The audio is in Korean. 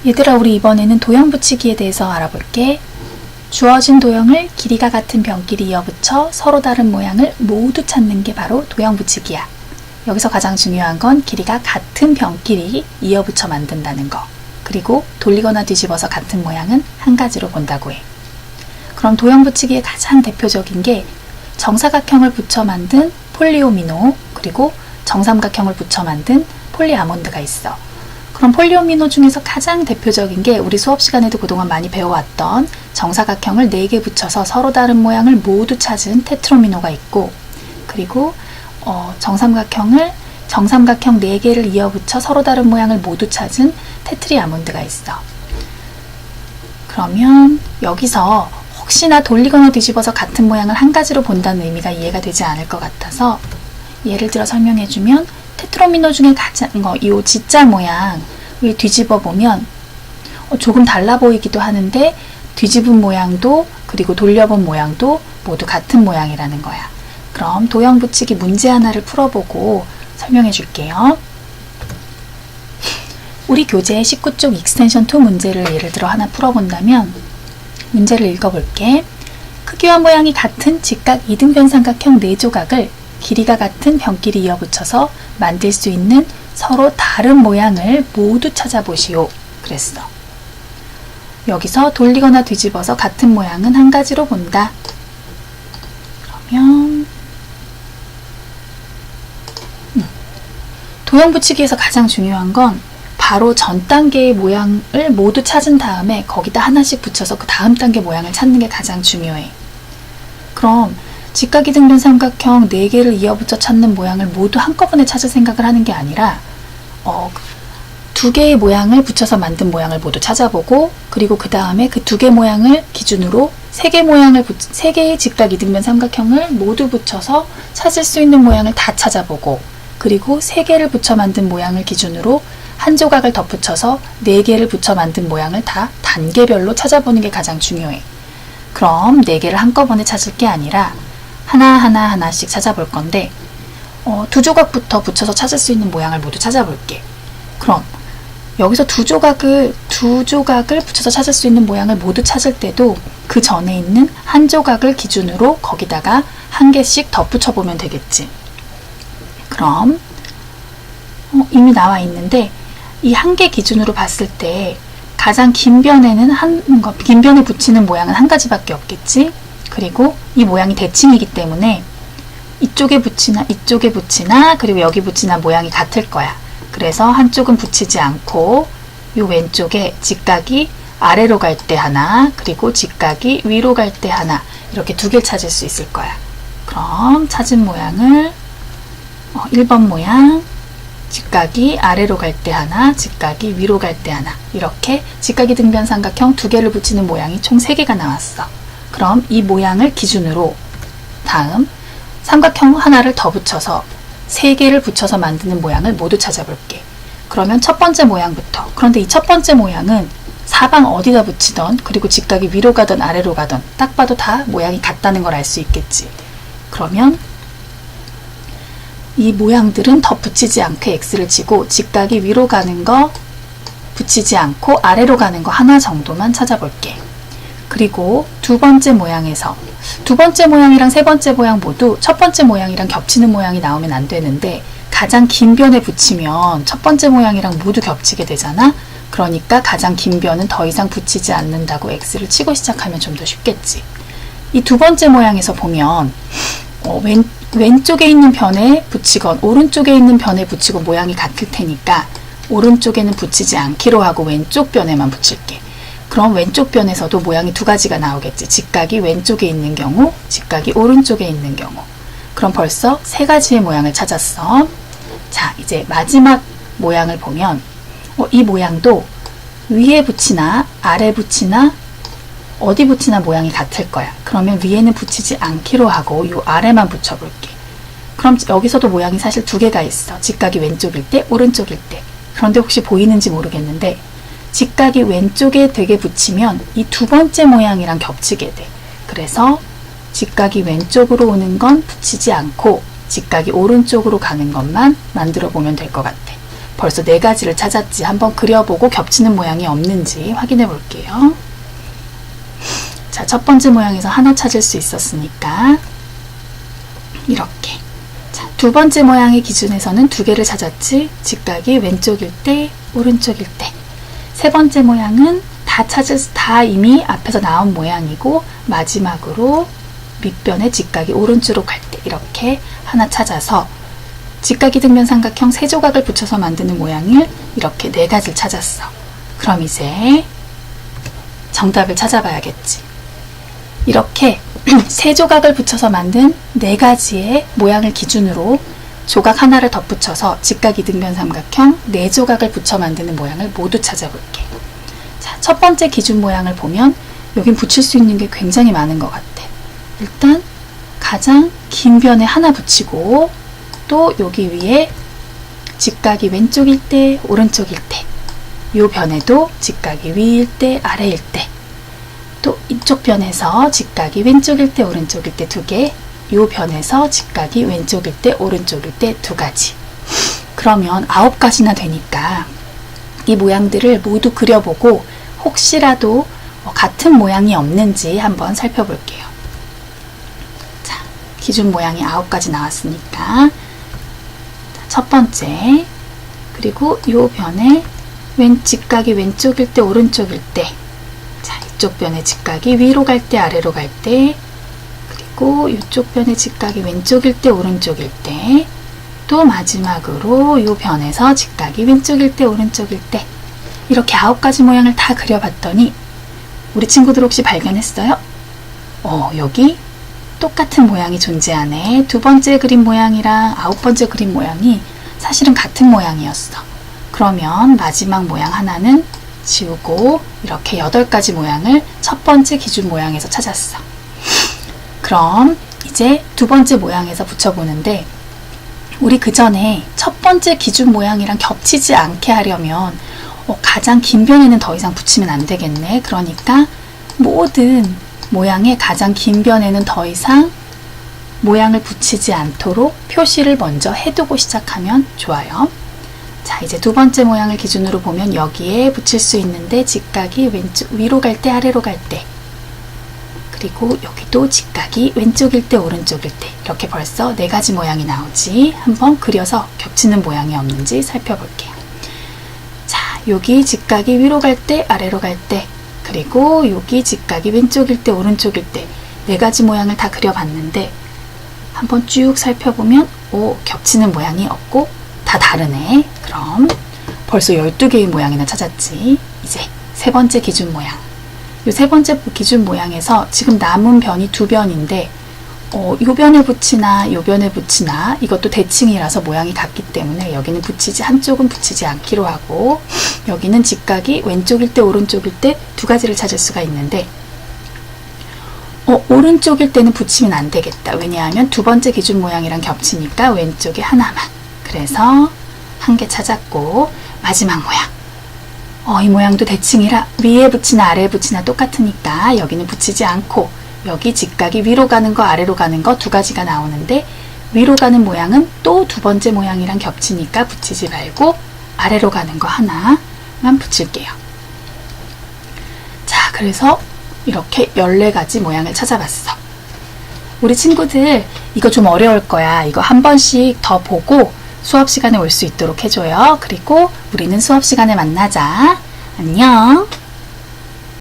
얘들아, 우리 이번에는 도형 붙이기에 대해서 알아볼게. 주어진 도형을 길이가 같은 변끼리 이어붙여 서로 다른 모양을 모두 찾는 게 바로 도형 붙이기야. 여기서 가장 중요한 건 길이가 같은 변끼리 이어붙여 만든다는 거. 그리고 돌리거나 뒤집어서 같은 모양은 한 가지로 본다고 해. 그럼 도형 붙이기의 가장 대표적인 게 정사각형을 붙여 만든 폴리오미노, 그리고 정삼각형을 붙여 만든 폴리아몬드가 있어. 그럼 폴리오미노 중에서 가장 대표적인 게 우리 수업 시간에도 그동안 많이 배워왔던 정사각형을 4개 붙여서 서로 다른 모양을 모두 찾은 테트로미노가 있고, 그리고 정삼각형 4개를 이어붙여 서로 다른 모양을 모두 찾은 테트리아몬드가 있어. 그러면 여기서 혹시나 돌리거나 뒤집어서 같은 모양을 한 가지로 본다는 의미가 이해가 되지 않을 것 같아서 예를 들어 설명해주면, 테트로미노 중에 가장 이 G자 모양을 뒤집어 보면 조금 달라 보이기도 하는데 뒤집은 모양도 그리고 돌려본 모양도 모두 같은 모양이라는 거야. 그럼 도형 붙이기 문제 하나를 풀어보고 설명해 줄게요. 우리 교재 19쪽 익스텐션 2 문제를 예를 들어 하나 풀어본다면 문제를 읽어볼게. 크기와 모양이 같은 직각 이등변 삼각형 4조각을 길이가 같은 변끼리 이어붙여서 만들 수 있는 서로 다른 모양을 모두 찾아보시오. 그랬어. 여기서 돌리거나 뒤집어서 같은 모양은 한 가지로 본다. 그러면 도형 붙이기에서 가장 중요한 건 바로 전 단계의 모양을 모두 찾은 다음에 거기다 하나씩 붙여서 그 다음 단계 모양을 찾는 게 가장 중요해. 그럼 직각이등변 삼각형 4개를 이어붙여 찾는 모양을 모두 한꺼번에 찾을 생각을 하는 게 아니라 2개의 모양을 붙여서 만든 모양을 모두 찾아보고, 그리고 그 다음에 그 2개 모양을 기준으로 3개의 직각이등변 삼각형을 모두 붙여서 찾을 수 있는 모양을 다 찾아보고, 그리고 3개를 붙여 만든 모양을 기준으로 한 조각을 덧붙여서 4개를 붙여 만든 모양을 다 단계별로 찾아보는 게 가장 중요해. 그럼 4개를 한꺼번에 찾을 게 아니라 하나씩 찾아볼 건데 2조각부터 붙여서 찾을 수 있는 모양을 모두 찾아볼게. 그럼 여기서 2조각을 붙여서 찾을 수 있는 모양을 모두 찾을 때도 그 전에 있는 한 조각을 기준으로 거기다가 한 개씩 덧붙여 보면 되겠지. 그럼 이미 나와 있는데 이 한 개 기준으로 봤을 때 가장 긴 변에 붙이는 모양은 한 가지밖에 없겠지. 그리고 이 모양이 대칭이기 때문에 이쪽에 붙이나 그리고 여기 붙이나 모양이 같을 거야. 그래서 한쪽은 붙이지 않고 이 왼쪽에 직각이 아래로 갈 때 하나, 그리고 직각이 위로 갈 때 하나, 이렇게 2개를 찾을 수 있을 거야. 그럼 찾은 모양을 1번 모양, 직각이 아래로 갈 때 하나, 직각이 위로 갈 때 하나, 이렇게 직각이등변 삼각형 2개를 붙이는 모양이 총 3개가 나왔어. 그럼 이 모양을 기준으로 다음 삼각형 하나를 더 붙여서 3개를 붙여서 만드는 모양을 모두 찾아볼게. 그러면 첫 번째 모양부터. 그런데 이 첫 번째 모양은 사방 어디다 붙이던, 그리고 직각이 위로 가던 아래로 가던 딱 봐도 다 모양이 같다는 걸 알 수 있겠지. 그러면 이 모양들은 더 붙이지 않고 X를 치고 직각이 위로 가는 거 붙이지 않고 아래로 가는 거 하나 정도만 찾아볼게. 그리고 두 번째 모양에서 두 번째 모양이랑 세 번째 모양 모두 첫 번째 모양이랑 겹치는 모양이 나오면 안 되는데, 가장 긴 변에 붙이면 첫 번째 모양이랑 모두 겹치게 되잖아. 그러니까 가장 긴 변은 더 이상 붙이지 않는다고 X를 치고 시작하면 좀 더 쉽겠지. 이 두 번째 모양에서 보면 왼쪽에 있는 변에 붙이건 오른쪽에 있는 변에 붙이고 모양이 같을 테니까 오른쪽에는 붙이지 않기로 하고 왼쪽 변에만 붙일게. 그럼 왼쪽 변에서도 모양이 2가지가 나오겠지. 직각이 왼쪽에 있는 경우, 직각이 오른쪽에 있는 경우. 그럼 벌써 3가지의 모양을 찾았어. 자, 이제 마지막 모양을 보면 이 모양도 위에 붙이나 아래 붙이나 어디 붙이나 모양이 같을 거야. 그러면 위에는 붙이지 않기로 하고 이 아래만 붙여볼게. 그럼 여기서도 모양이 사실 2개가 있어. 직각이 왼쪽일 때, 오른쪽일 때. 그런데 혹시 보이는지 모르겠는데 직각이 왼쪽에 되게 붙이면 이 두 번째 모양이랑 겹치게 돼. 그래서 직각이 왼쪽으로 오는 건 붙이지 않고 직각이 오른쪽으로 가는 것만 만들어 보면 될 것 같아. 벌써 4가지를 찾았지. 한번 그려보고 겹치는 모양이 없는지 확인해 볼게요. 자, 첫 번째 모양에서 하나 찾을 수 있었으니까 이렇게. 자, 두 번째 모양의 기준에서는 2개를 찾았지. 직각이 왼쪽일 때, 오른쪽일 때. 세 번째 모양은 다 이미 앞에서 나온 모양이고, 마지막으로 밑변에 직각이 오른쪽으로 갈 때 이렇게 하나 찾아서 직각이 등변 삼각형 3조각을 붙여서 만드는 모양을 이렇게 4가지를 찾았어. 그럼 이제 정답을 찾아봐야겠지. 이렇게 3조각을 붙여서 만든 4가지의 모양을 기준으로 조각 하나를 덧붙여서 직각이 등변 삼각형 4조각을 붙여 만드는 모양을 모두 찾아볼게. 자, 첫 번째 기준 모양을 보면 여긴 붙일 수 있는 게 굉장히 많은 것 같아. 일단 가장 긴 변에 하나 붙이고, 또 여기 위에 직각이 왼쪽일 때, 오른쪽일 때, 요 변에도 직각이 위일 때, 아래일 때, 또 이쪽 변에서 직각이 왼쪽일 때, 오른쪽일 때 2개, 요 변에서 직각이 왼쪽일 때, 오른쪽일 때 2가지. 그러면 9가지나 되니까 이 모양들을 모두 그려보고 혹시라도 같은 모양이 없는지 한번 살펴볼게요. 자, 기준 모양이 9가지 나왔으니까 첫 번째, 그리고 요 변에 직각이 왼쪽일 때, 오른쪽일 때, 자, 이쪽 변에 직각이 위로 갈 때, 아래로 갈 때, 그리고 이쪽 변에 직각이 왼쪽일 때, 오른쪽일 때, 또 마지막으로 요 변에서 직각이 왼쪽일 때, 오른쪽일 때, 이렇게 9가지 모양을 다 그려봤더니 우리 친구들 혹시 발견했어요? 여기 똑같은 모양이 존재하네. 2번째 그림 모양이랑 9번째 그림 모양이 사실은 같은 모양이었어. 그러면 마지막 모양 하나는 지우고 이렇게 8가지 모양을 첫 번째 기준 모양에서 찾았어. 그럼 이제 2번째 모양에서 붙여보는데, 우리 그 전에 첫 번째 기준 모양이랑 겹치지 않게 하려면 가장 긴 변에는 더 이상 붙이면 안 되겠네. 그러니까 모든 모양의 가장 긴 변에는 더 이상 모양을 붙이지 않도록 표시를 먼저 해두고 시작하면 좋아요. 자, 이제 2번째 모양을 기준으로 보면 여기에 붙일 수 있는데 직각이 위로 갈 때, 아래로 갈 때, 그리고 여기도 직각이 왼쪽일 때, 오른쪽일 때, 이렇게 벌써 4가지 모양이 나오지. 한번 그려서 겹치는 모양이 없는지 살펴볼게요. 자, 여기 직각이 위로 갈 때, 아래로 갈 때, 그리고 여기 직각이 왼쪽일 때, 오른쪽일 때 4가지 모양을 다 그려봤는데 한번 쭉 살펴보면 겹치는 모양이 없고 다 다르네. 그럼 벌써 12개의 모양이나 찾았지. 이제 세 번째 기준 모양. 이 세 번째 기준 모양에서 지금 남은 변이 2변인데 요 변에 붙이나 요 변에 붙이나, 이것도 대칭이라서 모양이 같기 때문에 여기는 한쪽은 붙이지 않기로 하고, 여기는 직각이 왼쪽일 때, 오른쪽일 때 2가지를 찾을 수가 있는데 오른쪽일 때는 붙이면 안 되겠다. 왜냐하면 2번째 기준 모양이랑 겹치니까 왼쪽에 하나만. 그래서 1개 찾았고, 마지막 모양. 이 모양도 대칭이라 위에 붙이나 아래에 붙이나 똑같으니까 여기는 붙이지 않고, 여기 직각이 위로 가는 거, 아래로 가는 거 2가지가 나오는데 위로 가는 모양은 또 2번째 모양이랑 겹치니까 붙이지 말고 아래로 가는 거 하나만 붙일게요. 자, 그래서 이렇게 14가지 모양을 찾아봤어. 우리 친구들 이거 좀 어려울 거야. 이거 한 번씩 더 보고 수업 시간에 올 수 있도록 해줘요. 그리고 우리는 수업 시간에 만나자. 안녕.